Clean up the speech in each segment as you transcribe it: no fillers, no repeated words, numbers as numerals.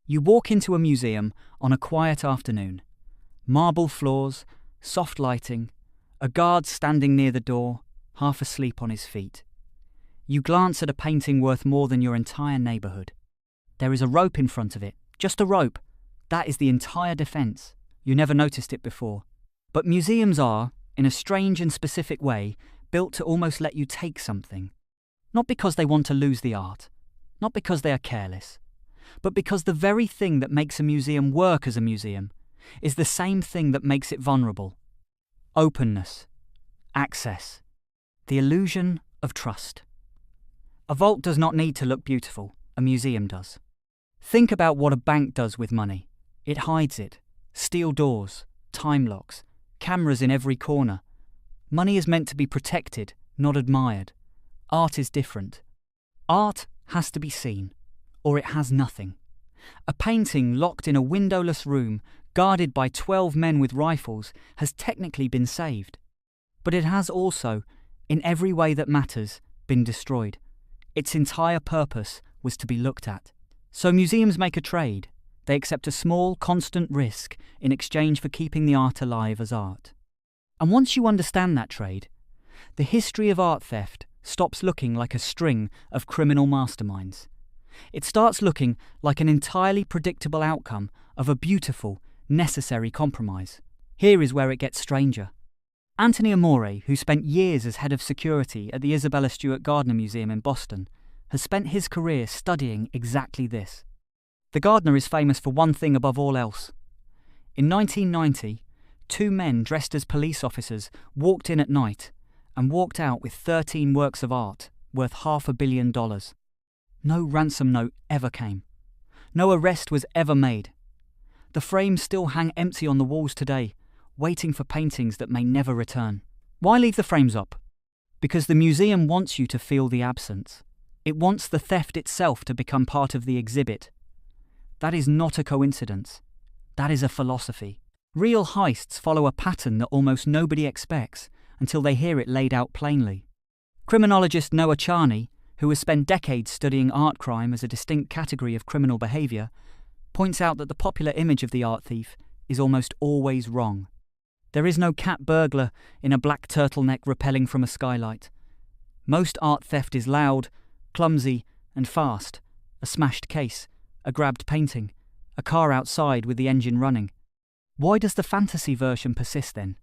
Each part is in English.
You walk into a museum on a quiet afternoon. Marble floors, soft lighting, a guard standing near the door, half asleep on his feet. You glance at a painting worth more than your entire neighborhood. There is a rope in front of it, just a rope. That is the entire defense. You never noticed it before. But museums are, in a strange and specific way, built to almost let you take something. Not because they want to lose the art, not because they are careless, but because the very thing that makes a museum work as a museum is the same thing that makes it vulnerable. Openness, access, the illusion of trust. A vault does not need to look beautiful, a museum does. Think about what a bank does with money. It hides it. Steel doors, time locks, cameras in every corner. Money is meant to be protected, not admired. Art is different. Art has to be seen, or it has nothing. A painting locked in a windowless room, guarded by 12 men with rifles, has technically been saved. But it has also, in every way that matters, been destroyed. Its entire purpose was to be looked at. So museums make a trade. They accept a small, constant risk in exchange for keeping the art alive as art. And once you understand that trade, the history of art theft stops looking like a string of criminal masterminds. It starts looking like an entirely predictable outcome of a beautiful, necessary compromise. Here is where it gets stranger. Anthony Amore, who spent years as head of security at the Isabella Stewart Gardner Museum in Boston, has spent his career studying exactly this. The Gardner is famous for one thing above all else. In 1990, 2 men dressed as police officers walked in at night and walked out with 13 works of art worth $500 million. No ransom note ever came. No arrest was ever made. The frames still hang empty on the walls today, waiting for paintings that may never return. Why leave the frames up? Because the museum wants you to feel the absence. It wants the theft itself to become part of the exhibit. That is not a coincidence. That is a philosophy. Real heists follow a pattern that almost nobody expects until they hear it laid out plainly. Criminologist Noah Charney, who has spent decades studying art crime as a distinct category of criminal behaviour, points out that the popular image of the art thief is almost always wrong. There is no cat burglar in a black turtleneck rappelling from a skylight. Most art theft is loud, clumsy and fast. A smashed case, a grabbed painting, a car outside with the engine running. Why does the fantasy version persist then?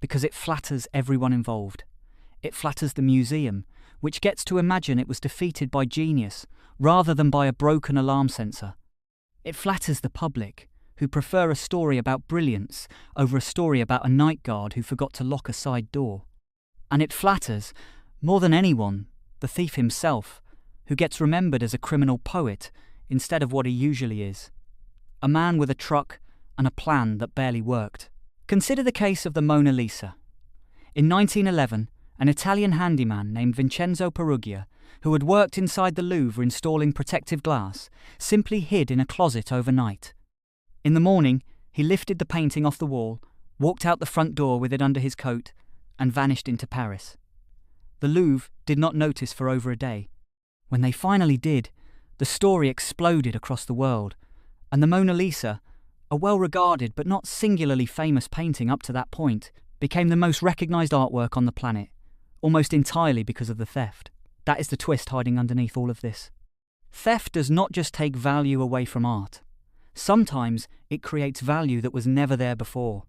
Because it flatters everyone involved. It flatters the museum, which gets to imagine it was defeated by genius rather than by a broken alarm sensor. It flatters the public, who prefer a story about brilliance over a story about a night guard who forgot to lock a side door. And it flatters, more than anyone, the thief himself, who gets remembered as a criminal poet instead of what he usually is. A man with a truck and a plan that barely worked. Consider the case of the Mona Lisa. In 1911, an Italian handyman named Vincenzo Peruggia, who had worked inside the Louvre installing protective glass, simply hid in a closet overnight. In the morning, he lifted the painting off the wall, walked out the front door with it under his coat, and vanished into Paris. The Louvre did not notice for over a day. When they finally did, the story exploded across the world, and the Mona Lisa, a well-regarded but not singularly famous painting up to that point, became the most recognised artwork on the planet, almost entirely because of the theft. That is the twist hiding underneath all of this. Theft does not just take value away from art. Sometimes it creates value that was never there before.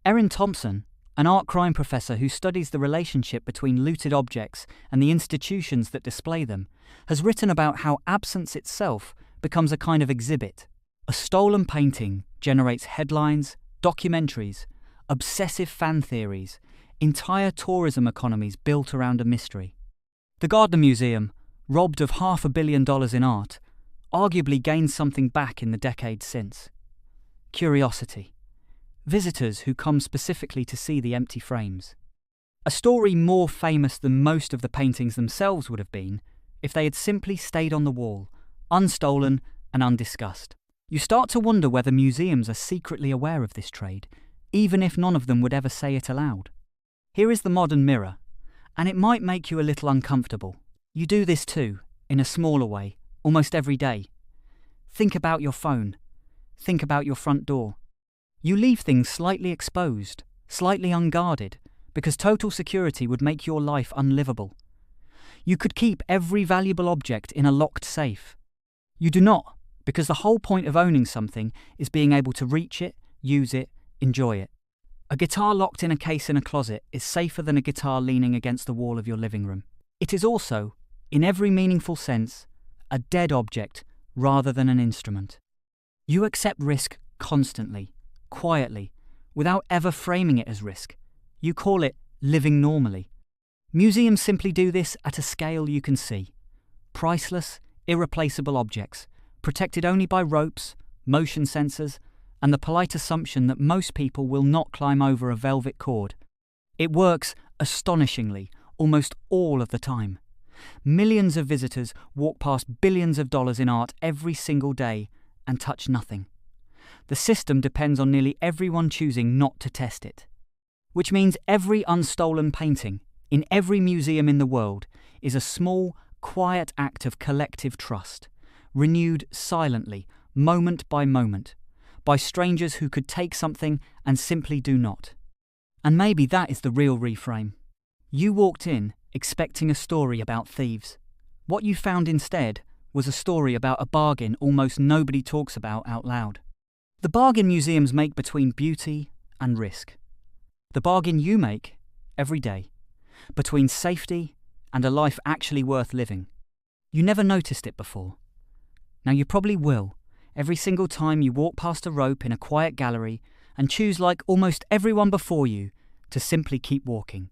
Erin Thompson, an art crime professor who studies the relationship between looted objects and the institutions that display them, has written about how absence itself becomes a kind of exhibit. A stolen painting generates headlines, documentaries, obsessive fan theories, entire tourism economies built around a mystery. The Gardner Museum, robbed of $500 million in art, arguably gained something back in the decades since. Curiosity. Visitors who come specifically to see the empty frames. A story more famous than most of the paintings themselves would have been if they had simply stayed on the wall, unstolen and undiscussed. You start to wonder whether museums are secretly aware of this trade, even if none of them would ever say it aloud. Here is the modern mirror, and it might make you a little uncomfortable. You do this too, in a smaller way, almost every day. Think about your phone. Think about your front door. You leave things slightly exposed, slightly unguarded, because total security would make your life unlivable. You could keep every valuable object in a locked safe. You do not, because the whole point of owning something is being able to reach it, use it, enjoy it. A guitar locked in a case in a closet is safer than a guitar leaning against the wall of your living room. It is also, in every meaningful sense, a dead object rather than an instrument. You accept risk constantly, quietly, without ever framing it as risk. You call it living normally. Museums simply do this at a scale you can see. Priceless, irreplaceable objects, protected only by ropes, motion sensors, and the polite assumption that most people will not climb over a velvet cord. It works astonishingly, almost all of the time. Millions of visitors walk past billions of dollars in art every single day and touch nothing. The system depends on nearly everyone choosing not to test it. Which means every unstolen painting, in every museum in the world, is a small, quiet act of collective trust, renewed silently, moment by moment, by strangers who could take something and simply do not. And maybe that is the real reframe. You walked in expecting a story about thieves. What you found instead was a story about a bargain almost nobody talks about out loud. The bargain museums make between beauty and risk. The bargain you make every day, between safety and a life actually worth living. You never noticed it before. Now you probably will, every single time you walk past a rope in a quiet gallery and choose, like almost everyone before you, to simply keep walking.